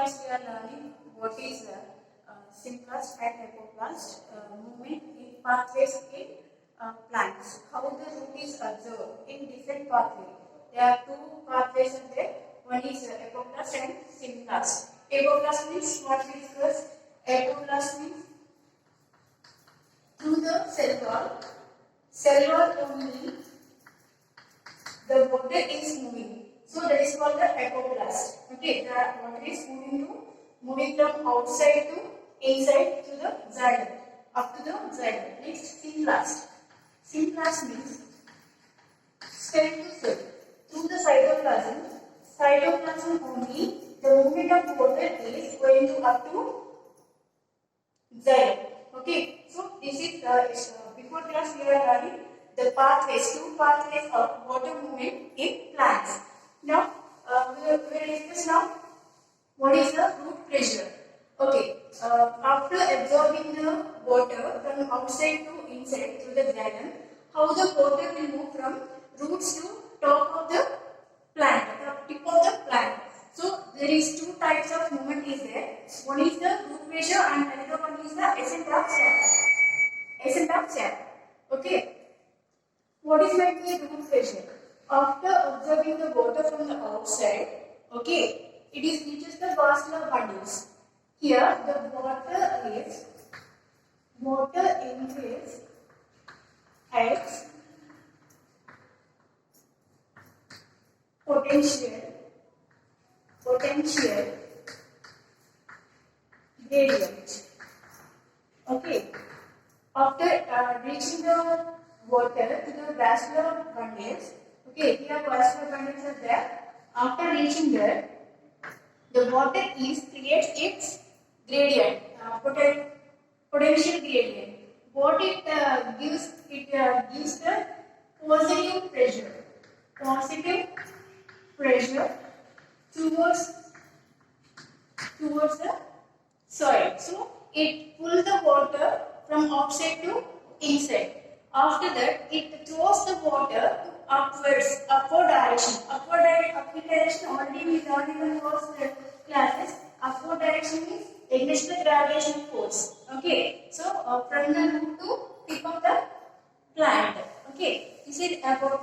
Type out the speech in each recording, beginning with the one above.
class we are learning what is Symplast and Hypoplast movement in pathways in plants. How the root is observed in different pathways. There are two pathways are there. One is Hypoplast and Symplast. Hypoplast means what we discussed. Hypoplast means through the cell wall only the water is moving. So that is called the hypoplast. Okay, the water is moving from outside to inside to the xylem, up to the xylem. Next, symplast. Symplast means cell to cell. Through the cytoplasm only, the movement of water is going to up to xylem. Okay, so this is before class we are learning the pathways, two pathways of water movement in plants. Now, we will discuss now what is the root pressure. Okay, after absorbing the water from outside to inside through the xylem, how the water will move from roots to top of the plant, the tip of the plant. So, there is two types of movement is there. One is the root pressure and another one is the ascent of sap. Ascent of sap. Okay. What is meant by root pressure? After observing the water from the outside, okay, it is reaches the vascular bundles. Here, the water increase X potential gradient. Okay, after reaching the water to the vascular bundles. Okay, here vascular bundles are there. After reaching there, the water creates its gradient, potential gradient. What it gives? It gives the positive pressure towards the soil. So it pulls the water from outside to inside. After that, it throws the water upward direction. Upward direction already we learned in the first classes. Upward direction means against the gravitational force. Okay, so from the root to tip of the plant. Okay, this is the root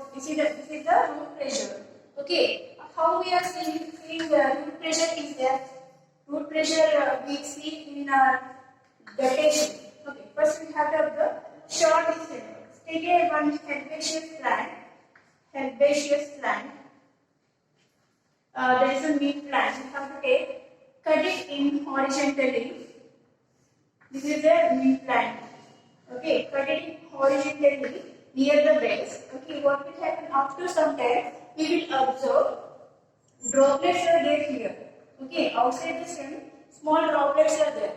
pressure. Okay, how we are seeing root pressure is that root pressure we see in guttation. Okay, first we have to observe short distance. Take a one herbaceous plant. There is a meat plant. You have to cut it in horizontally. This is a meat plant. Okay, cut it in horizontally near the base. Okay, what will happen after some time? We will observe droplets are there here. Okay, outside the stem, small droplets are there.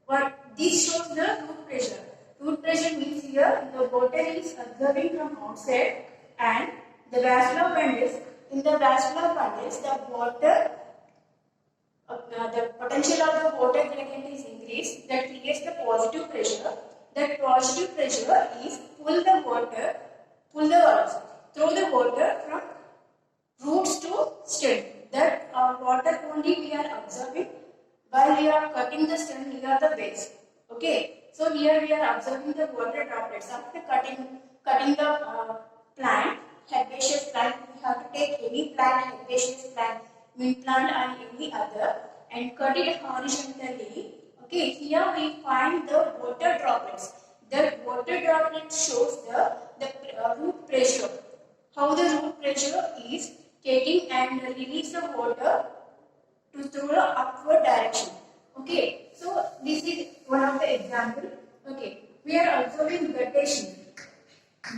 But this shows the root pressure. Root pressure means here the water is observing from outside and the vascular bundles. In the vascular bundles, the potential of the water gradient is increased. That creates the positive pressure. That positive pressure is throw the water from roots to stem. That water only we are observing while we are cutting the stem near the base. Okay. So here we are observing the water droplets. After cutting the plant, herbaceous plant, we have to take any plant, herbaceous plant, mint plant and any other and cut it horizontally. Okay, here we find the water droplets. The water droplet shows the root pressure. How the root pressure is taking and release the water to through the upward direction. Okay, so this is one of the example. Okay, we are observing guttation.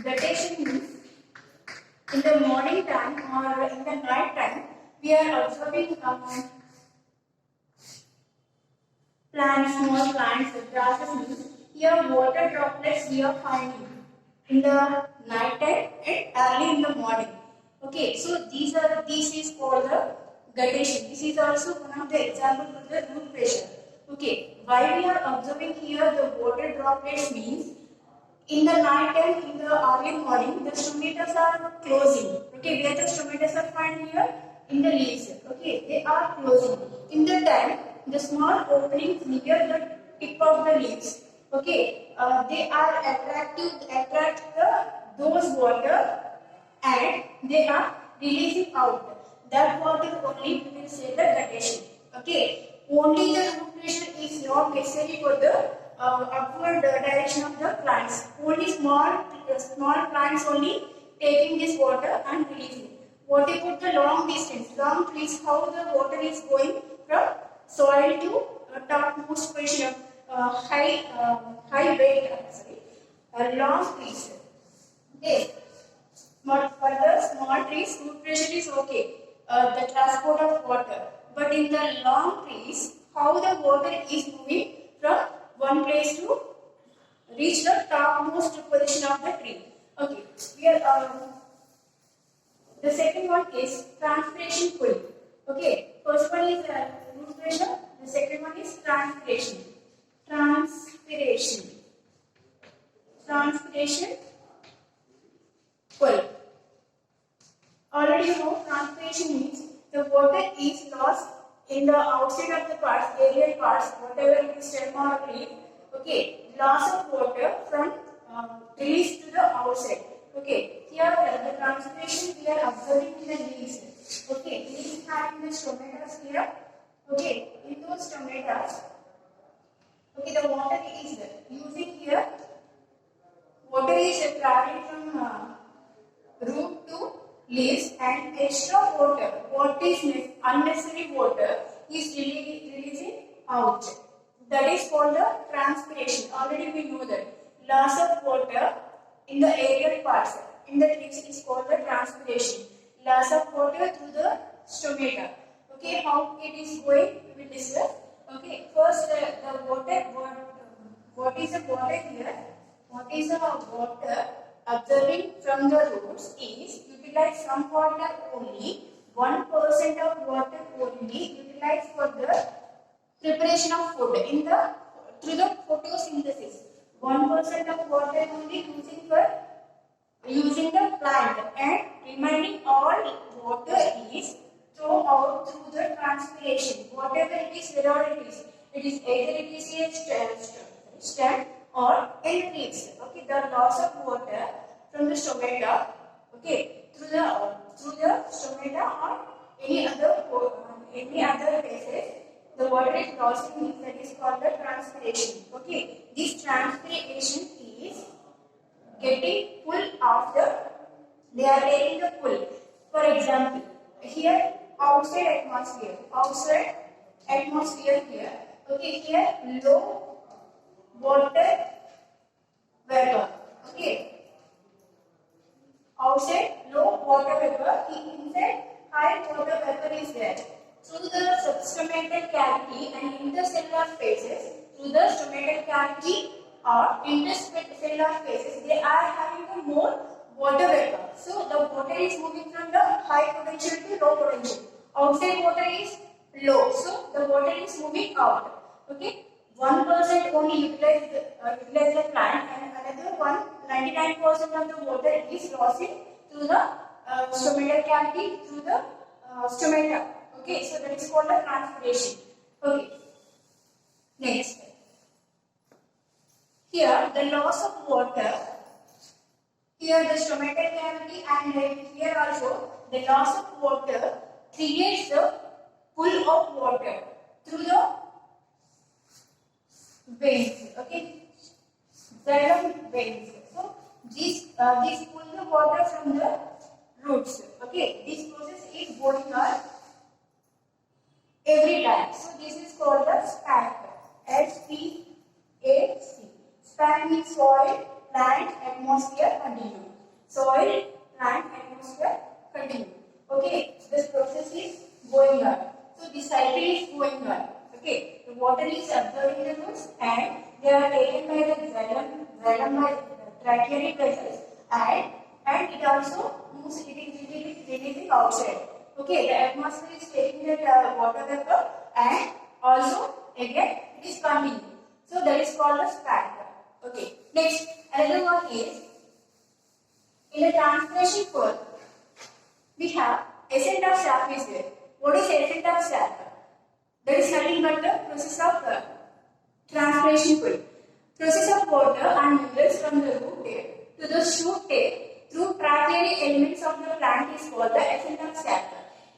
Guttation means in the morning time or in the night time, we are observing plants, small plants, grasses means here water droplets we are finding in the night time and early in the morning. Okay, so this is called the guttation. This is also one of the examples of the root pressure. Okay, why we are observing here the water droplets means in the night time, in the early morning, the stomatas are closing. Okay, where the stomatas are found here? In the leaves. Okay, they are closing. In the time, the small openings near the tip of the leaves. Okay, they are attract those water, and they are releasing out that water. Only we will say the gradation. Okay, only the root pressure is not necessary for the upward direction of the plants. Only small plants only taking this water and releasing. What about the long distance? Long trees, how the water is going from soil to topmost position of high weight, long trees. Okay. For the small trees, root pressure is okay, the transport of water. But in the long trees, how the water is moving from one place to reach the topmost position of the tree. Okay, here the second one is transpiration pull. Okay, first one is root pressure. The second one is transpiration. Transpiration pull. Already you know transpiration means the water is lost in the outside of the parts, aerial parts, whatever it is, stem or leaf. Okay, loss of water from release to the outside. Okay, here the transpiration we are observing in the leaves. Okay, leaves having the stomatas here. Okay, in those stomatas, okay, the water is using here. Water is traveling from root to leaves, and extra water, what is unnecessary water, is releasing out. That is called the transpiration. Already we know that loss of water in the aerial parts in the leaves is called the transpiration. Loss of water through the stomata. Okay, how it is going we will discuss. Okay, first the water. What is the water here? What is the water observing from the roots is utilize some water only. 1% of water only utilized for the preparation of food in the through the photosynthesis. 1% of water only using the plant, and remaining all water is thrown out through the transpiration. Whatever it is, wherever it is either it is a stem or in leaves. Okay, the loss of water from the stomata. Okay, through the stomata or any other places, the water is lost in leaves. That is called the transpiration. Okay, this transpiration is getting pull after they are taking the pull. For example, here outside atmosphere here. Okay, here low water vapor. Okay, outside low water vapor, inside high water vapor is there. Through the substomatal cavity and intercellular spaces, through the stomatal cavity or intercellular spaces, they are having the more water vapor. So the water is moving from the high potential to low potential. Outside water is low, so the water is moving out. Okay, 1% only utilize the plant, and another 99% of the water is lost through the stomatal cavity, through the stomata. Okay, so that is called the transpiration. Okay, next. Here the loss of water. Here the stomatal cavity, and here also the loss of water creates the pull of water through the veins. Okay, xylem veins. So this pull the water from the roots. Okay, this process is going on every time. So this is called the SPAC. SPAC. SPAC means soil, plant, atmosphere, continuum. Soil, plant, atmosphere, continuum. Okay, this process is going on. So this cycle is going on. Okay, the water is absorbing the roots, and they are taken by the xylem by trachyary vessels, and it also moves. It is releasing outside. Okay, the atmosphere is taking that water vapor, and also again it is continuing. So that is called a SPAC. Okay, next another one is in the transpiration curve we have ascent of sap is there. What is ascent of sap? That is nothing but the process of transpiration pull. Process of water and minerals from the root tip to the shoot tip through trachlary elements of the plant is called the ascent of sap.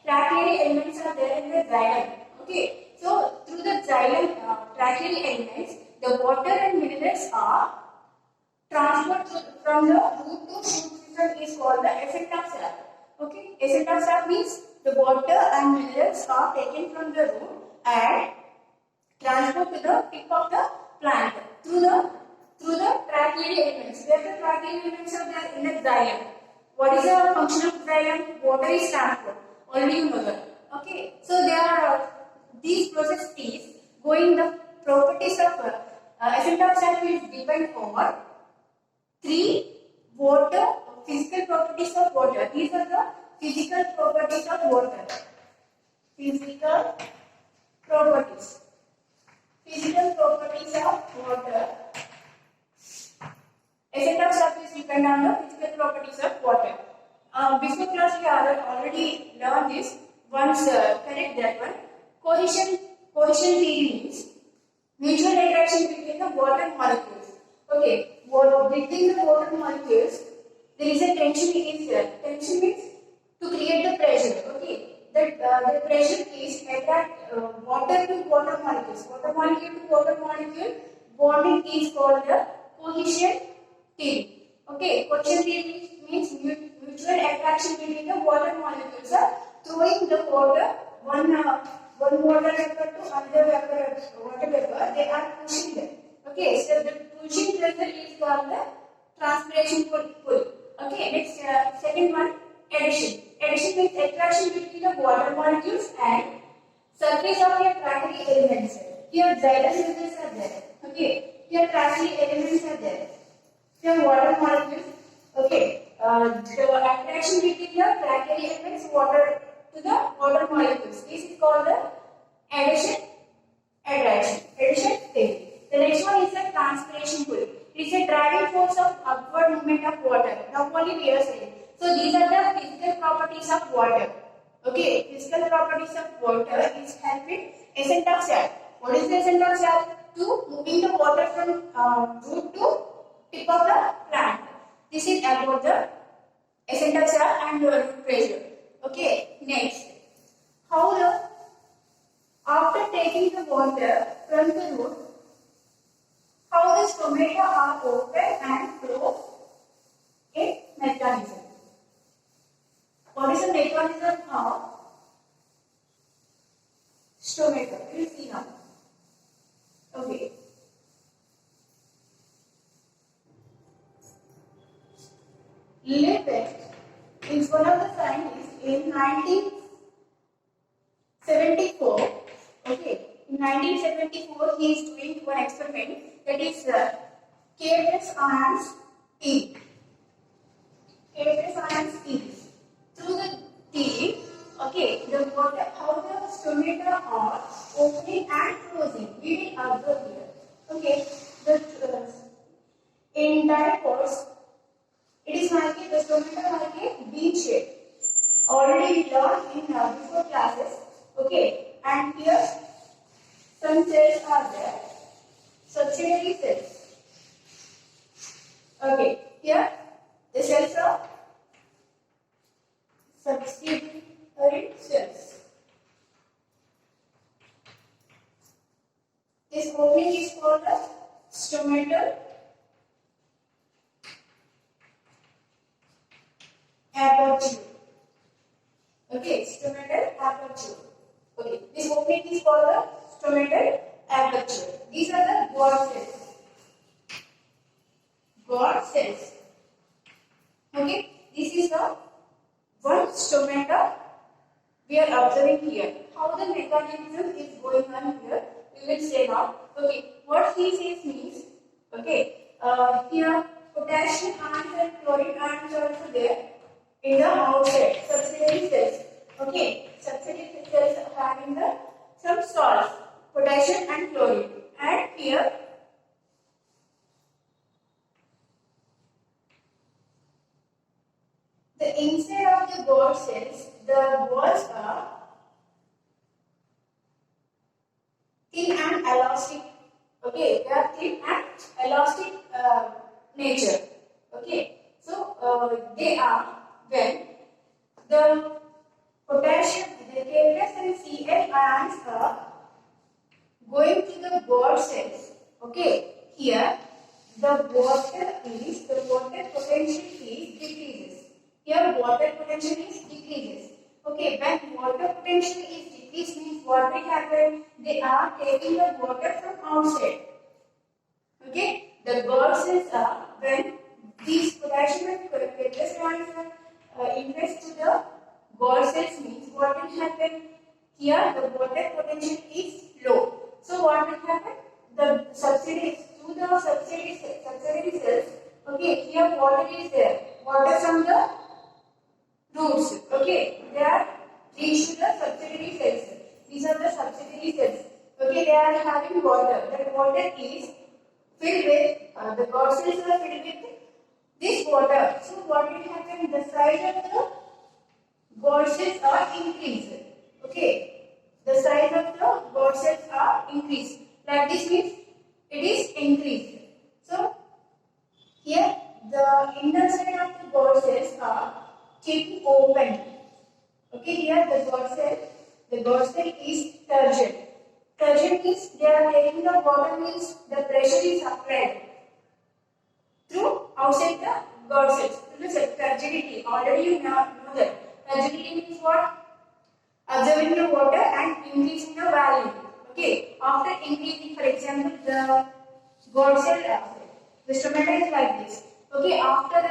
Trachlary elements are there in the xylem. Okay, so through the xylem trachlary elements, the water and minerals are transferred from the root to shoot system is called the ascent of sap. Okay, ascent of sap means the water and minerals are taken from the root and transferred to the tip of the plant through the trachlary elements. Where the trachlary elements are there in the xylem. What is the function of xylem? Water is transferred. Already you know that. Okay, so there are these processes going the properties of ascent of sap will depend over three water physical properties of water. These are the physical properties of water. Physical properties. Physical properties of water. Ascent of sap is depend on the physical properties of water. Before class we already learned this. Once correct that one. Cohesion theory means mutual attraction between the water molecules. Okay, between the water molecules there is a tension is there. Tension means to create the pressure. Okay, the pressure is attract water to water molecules. Water molecule to water molecule bonding is called the cohesion theory. Okay, cohesion theory means mutual attraction between the water molecules. Throwing the water one water vapor to another water vapor, they are pushing them. Okay, so the pushing pressure is called the transpiration pull. Okay, next second one, addition. Addition means attraction between the water molecules and surface of your trachlary elements. Here xylem minerals are there. Okay, here trachlary elements are there. Here water molecules. Okay, the attraction between the trachlary elements water to the water molecules. This is called the addition theory. The next one is the transpiration pull. It is a driving force of upward movement of water. Now only we are saying. So these are the physical properties of water. Okay, physical properties of water is helping ascent of sap. What is the ascent of sap? To moving the water from root to tip of the plant. This is about the ascent of sap and root pressure. Okay, next. How the after taking the water from the root, how the stomata are open and closed in mechanism. What is the mechanism of stomata? We will see now. Okay. Lippert is one of the scientists in 1974. Okay, in 1974 he is doing one experiment, that is K-test ions E. K-test ions E. Through the T, okay, the water, how the stomata are opening and closing. We will observe here. Okay, in diapause, it is like the stomata like a bean shape. Already we learned in before classes. Okay, and here some cells are there, subsidiary cells. Okay, here the cells are subsidiary cells. This opening is called the stomatal aperture. Okay, stomatal aperture. Okay, this opening is called the stomatal aperture. These are the God cells. God cells. Okay, this is the one stomata we are observing here. How the mechanism is going on here, we will say now. Okay, what he says means, okay, here potassium ions and chlorine ions are also there in the outside, subsidiary cells. Okay, subsidiary cells having the some salts, potassium and chlorine, and here the inside of the God cells, the walls are elastic nature. Okay, so they are when the potassium, the K+ and Cl ions are going to the God cells. Okay, here the water potential is decreases. Here water potential is decreases. Okay, when water potential is decreased means what will happen? They are taking the water from outside. Okay, the God cells are when these potassium and K+ ions are increased to the God cells means what will happen? Here the water potential is low. So what will happen? The subsidiaries to the subsidiary cells. Okay, here water is there. Water from the roots. Okay, they are reached to the subsidiary cells. These are the subsidiary cells. Okay, they are having water. That water is filled with the God cells are filled with this water. So what will happen? The size of the God cells are increased. Okay, the size of the God cells are increased. Like this means it is increased. So here the inner side of the God cells are keeping open. Okay, here the God cell is turgid. Turgid means they are taking the water means the pressure is applied through outside the God cells. This is turgidity. Already you know that. Turgidity means what? Observing the water and increasing the value. Okay. After increasing, for example, the God cell, the stomata is like this. Okay. After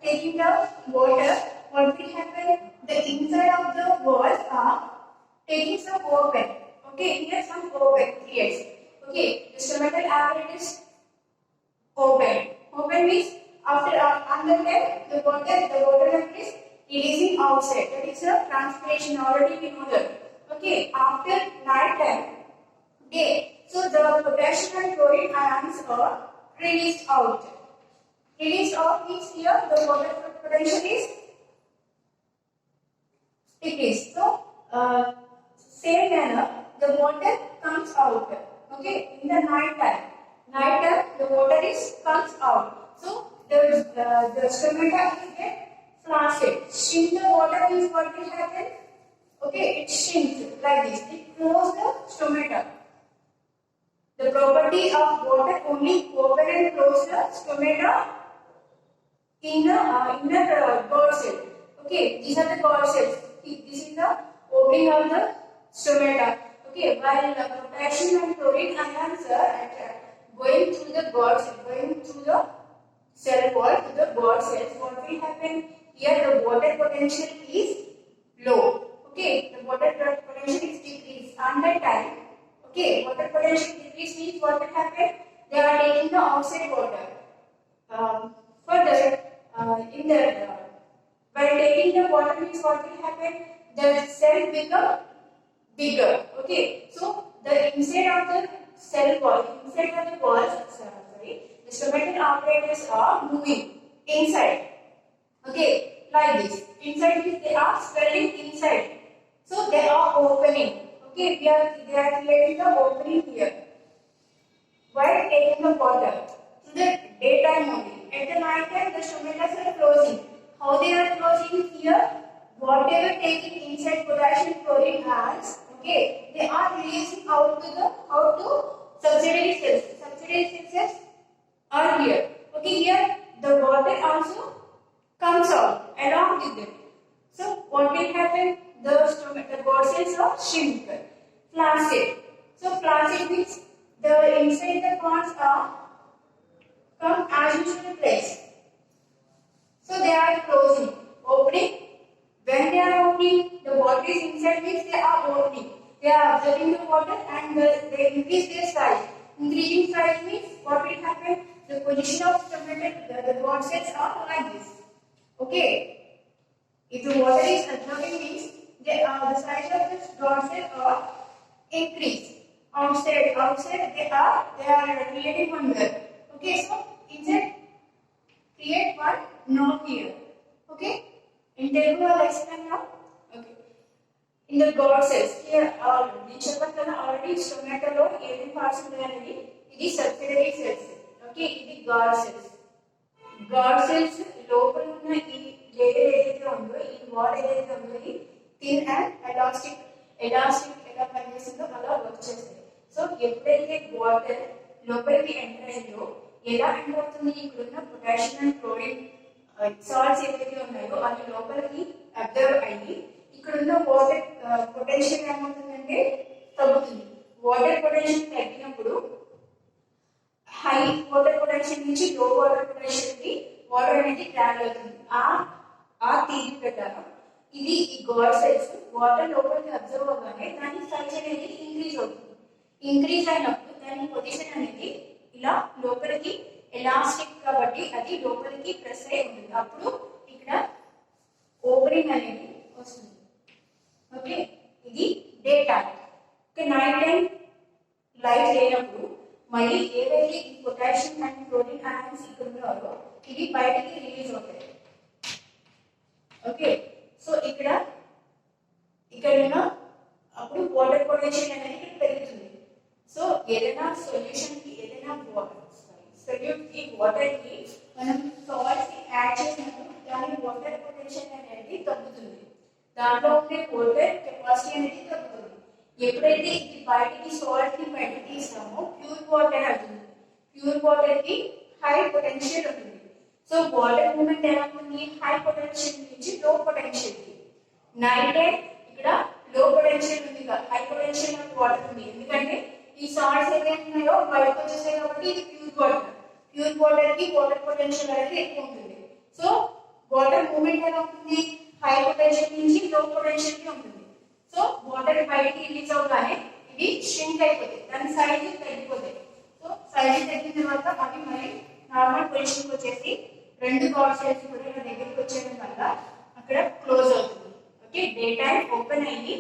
taking the water, what will happen? The inside of the walls are taking some open. Okay. Here some open creates. Okay. The stomatal apparatus open. Open means after under that the water is releasing outside. That is a transpiration. Already we know that. Okay. After night time, day. So the potassium and chlorine ions are released out. Released out means here the water potential is decreased. So same manner the water comes out. Okay. In the night time. Night time the water comes out. So the stomata is get flaccid. Shrink the water means what will happen? Okay, it shrinks like this. It closes the stomata. The property of water only open and close the stomata in the inner God cell. Okay, these are the God cells. This is the opening of the stomata. Okay, while the potassium and chlorine ions are going through the God cell, going through the cell wall to the God cells, what will happen? Here the water potential is low. Okay, the water potential is decreased. And that time, okay, water potential decrease means what will happen? They are taking the outside water. Further, in the by taking the water means what will happen? The cell become bigger. Okay, so the inside of the cell wall, inside of the walls, the stomatal apparatus are moving inside. Okay, like this. Inside this they are swelling inside. So they are opening. Okay, they are creating the opening here. While taking the water to the daytime only. At the night time the stomatas are closing. How they are closing here? Whatever taking inside potassium chlorine ions, okay, they are releasing out to subsidiary cells. Subsidiary cells are here. Okay, here the water also comes out along with it. So what will happen? The God cells are shrink, flaccid. So flaccid means the inside the bonds are come as usual place. So they are closing, opening. When they are opening, the water is inside means they are opening. They are absorbing the water and they increase their size. Increasing size means what will happen? The position of the God cells are like this. Okay. If the water is absorbing means the size of the God cells are increased. Outside they are creating one well. Okay, so inside create one knob here. Okay. In Telugu I'll explain now. Okay. In the God cells here నేను చెప్పాను కదా already స్టొమాటోలో ఏమేమి parts ఉన్నాయనేది ఇది subsidiary cells. Okay, ఇది God cells. God cells లోపల ఉన్న ఈ లేయర్ ఏదైతే ఉందో, ఈ వాల్ ఏదైతే ఉందో, ఇది థిన్ అండ్ ఎలాస్టిక్. ఎలాస్టిక్ ఎలా పనిచేస్తుందో అలా వర్క్ చేస్తుంది. సో ఎప్పుడైతే వాటర్ లోపలికి ఎంటర్ అయిందో, ఎలా ఎంటర్ అవుతుంది, ఇక్కడున్న పొటాషియం అండ్ క్లోరిన్ సాల్ట్స్ ఏవైతే ఉన్నాయో అవి లోపలికి అబ్జర్వ్ అయ్యి ఇక్కడున్న వాటర్ పొటెన్షియల్ ఏమవుతుందంటే తగ్గుతుంది. వాటర్ పొటెన్షియల్ తగ్గినప్పుడు హై వాటర్ పొటెన్షియల్ నుంచి లో వాటర్ పొటెన్షియల్ కి వాటర్ అనేది ట్రావెల్ అవుతుంది. ఆ థియరీ ప్రకారం ఇది ఈ గాడ్ సెల్స్ వాటర్ లోపలికి అబ్జర్వ్ అవ్వగానే దాని సైజ్ అనేది ఇంక్రీజ్ అవుతుంది. ఇంక్రీజ్ అయినప్పుడు దాని పొజిషన్ అనేది ఇలా లోపలికి ఎలాస్టిక్ కాబట్టి అది లోపలికి ప్రెస్ అయి ఉంటుంది. అప్పుడు ఇక్కడ ఓపెనింగ్ అనేది వస్తుంది. ఓకే, ఇది day time. Night time light లేనప్పుడు మళ్ళీ ఏవైతే ఈ పొటాషియం అండ్ క్లోరిన్ ఆటమ్స్ ఇక్కడ ఉన్నారో ఇవి బయటికి రిలీజ్ అవుతాయి. ఓకే, సో ఇక్కడ ఉన్న అప్పుడు వాటర్ పొటెన్షియల్ అనేది ఇక్కడ పెరుగుతుంది. సో ఏదైనా సొల్యూషన్ కి, ఏదైనా సొల్యూట్ కి, వాటర్ కి మనం సాల్ట్స్ కి యాడ్ చేసినప్పుడు దాని వాటర్ పొటెన్షియల్ అనేది తగ్గుతుంది. దాంట్లో ఉండే వాటర్ కెపాసిటీ అనేది తగ్గుతుంది. ఎప్పుడైతే ఇది బయటికి సాల్ట్ ని బయటకి తీస్తామో ప్యూర్ వాటర్ అవుతుంది. ప్యూర్ వాటర్ కి హై పొటెన్షియల్ ఉంటుంది. సో వాటర్ మూమెంట్ ఎలా ఉంది, హై పొటెన్షియల్ నుంచి లో పొటెన్షియల్ కి. నైట్ టైం ఇక్కడ లో పొటెన్షియల్ ఉంది, హై పొటెన్షియల్ ఆఫ్ వాటర్ ఉంది. ఎందుకంటే ఈ సాల్ట్స్ ఏవైతే ఉన్నాయో బయటకు వచ్చేసాయి కాబట్టి ఇది ప్యూర్ వాటర్. ప్యూర్ వాటర్ కి వాటర్ పొటెన్షియల్ అనేది ఎక్కువ ఉంటుంది. సో వాటర్ మూమెంట్ ఎలా ఉంటుంది, హై పొటెన్షియల్ నుంచి లో పొటెన్షియల్ కి ఉంటుంది. సో వాటర్ బయటికి రిలీజ్ అవగానే ఇవి ష్రింక్ అయిపోతాయి, దాని సైజ్ తగ్గిపోతాయి. సో సైజ్ తగ్గిన తర్వాత అవి మళ్ళీ నార్మల్ పొజిషన్కి వచ్చేసి రెండు గాడ్ సెల్స్ కూడా ఇలా దగ్గరికి వచ్చేయడం వల్ల అక్కడ క్లోజ్ అవుతుంది. ఓకే, డే టైం ఓపెన్ అయ్యి,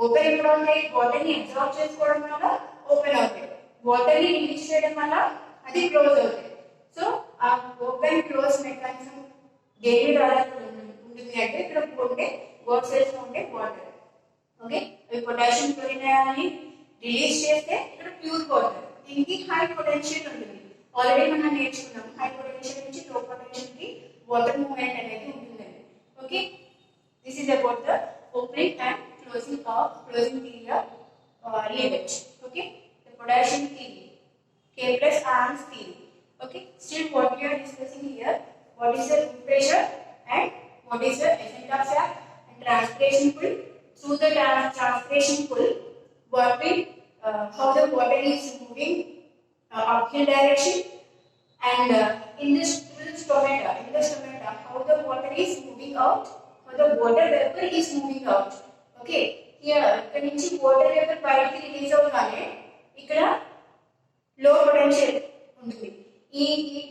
ఓపెన్ ఎక్కడ ఉంటాయి, వాటర్ ని అబ్జర్వ్ చేసుకోవడం వల్ల ఓపెన్ అవుతాయి. వాటర్ ని రిలీజ్ చేయడం వల్ల అది క్లోజ్ అవుతాయి. సో ఆ ఓపెన్ క్లోజ్ మెకానిజం దేని ద్వారా ఉంటుంది అంటే ఇక్కడ ఉండే గాడ్ సెల్స్ లో ఉండే వాటర్. ఓకే, పొటాషియం క్లోరిన్ అయాన్ని రిలీజ్ చేస్తే ఇక్కడ ప్యూర్ వాటర్. దీనికి హై పొటెన్షియల్ ఉంటుంది. ఆల్రెడీ మనం నేర్చుకున్నాం హై పొటెన్షియల్ నుంచి లో పొటెన్షియల్ కి వాటర్ మూవ్మెంట్ అనేది ఉంటుందని. Okay, this is about the opening and closing theory of leverage. Okay, the potassium theory, K plus ions theory. Okay, still what we are discussing here, what is the room pressure and what is the effect of sap and transpiration pull. Through the transpiration pull, what will how the water is moving uphill direction, and in this stomata how the water is moving out, how the water vapor is moving out. Okay, here ఇక్కడ నుంచి water vapor బయటికి release అవగానే ఇక్కడ లో potential ఉంటుంది. ఈ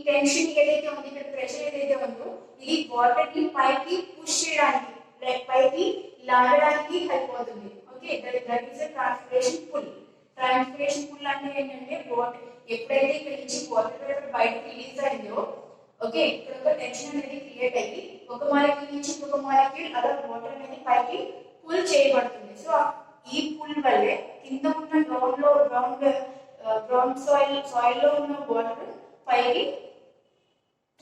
tension ఏదైతే ఉంది, ఇక్కడ ప్రెషర్ ఏదైతే ఉందో ఇది వాటర్ ని పైకి పుష్ చేయడానికి, లైక్ పైకి లాగడానికి హెల్ప్ అవుతుంది. Okay, that is a transpiration pull. Transpiration pull అంటే ఏంటంటే వాటర్ ఎప్పుడైతే ఇక్కడ నుంచి వాటర్ వేపర్ బయటకు రిలీజ్ అయిందో, ఓకే, ఇక్కడ ఒక టెన్షన్ అనేది క్రియేట్ అయ్యి ఒక మాలిక్యూల్ నుంచి ఇంకొక మాలిక్యూల్ అలా వాటర్ అనేది పైకి పుల్ చేయబడుతుంది. సో ఈ పుల్ వల్లే కింద ఉన్న గ్రౌండ్ సాయిల్ లో ఉన్న వాటర్ పైకి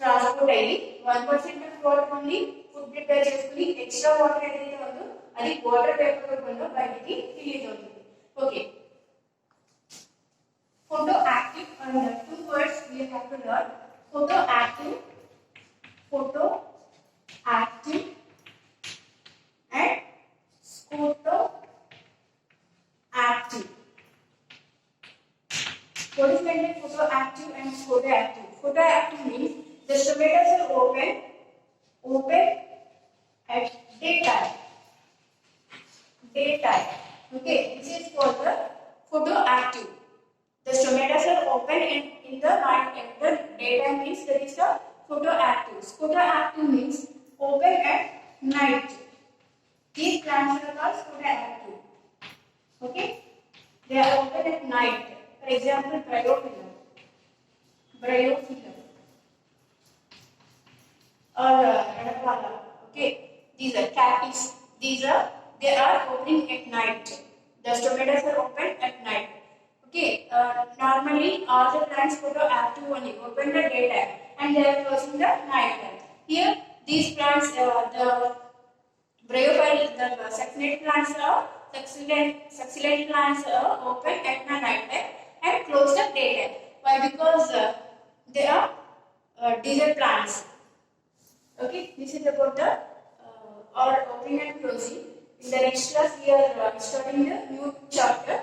ట్రాన్స్పోర్ట్ అయ్యి 1% of water only food prepare చేసుకుని ఎక్స్ట్రా వాటర్ ఏదైతే ఉందో అది వాటర్ వేపర్ రూపంలో బయటికి రిలీజ్ అవుతుంది. Okay, photoactive, and two words we have to learn: photoactive and photoactive. What is meant by photoactive and photoactive? Photoactive means the stomata are open at daytime. Okay, this is for the photoactive. The stomata are open in the night, and the daytime means that is the photoactive. Photoactive means open at night. These plants are called photoactive. Okay, they are open at night. For example, bryophyllum or Ranapala. Okay, these are cactus. They are opening at night. The stomata are open at night. Okay, normally all the plants photo active only, open the daytime and they are closing the night time. Here, these plants, the bryophyll, the succulent plants are succulent plants are open at the night time and close the daytime. Why? Because they are desert plants. Okay, this is about the or opening and closing. In the next class, we are studying the new chapter.